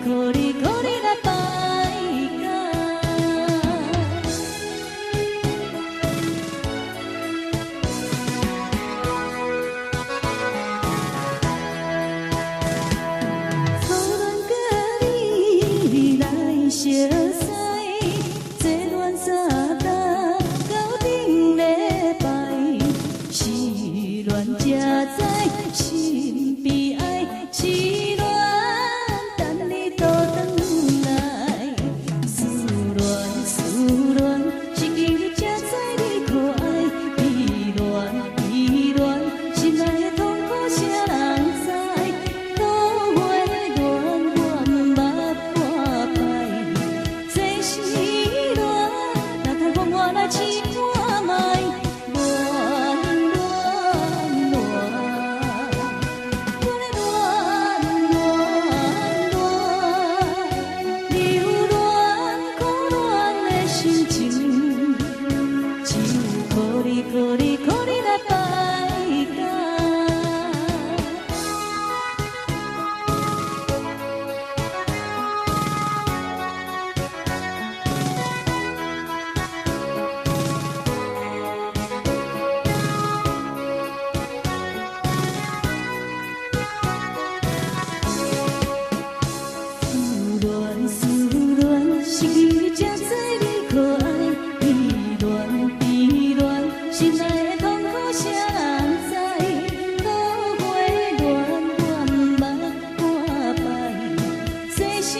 来摆假。初恋甲你来相识，这恋三搭到顶礼拜，失恋才知心悲哀，痴恋等你倒转来，思恋思恋，是今日才知你可爱，依恋依恋，心内的痛苦谁人知？都会恋我目破败，这是恋，哪通讲我来试看卖？恋恋恋，我来恋恋恋，留恋可恋的心情，只有靠你来摆假。思恋，是今日才知你可爱，依恋依恋，心内的痛苦谁人知？都会恋我目破败，这是。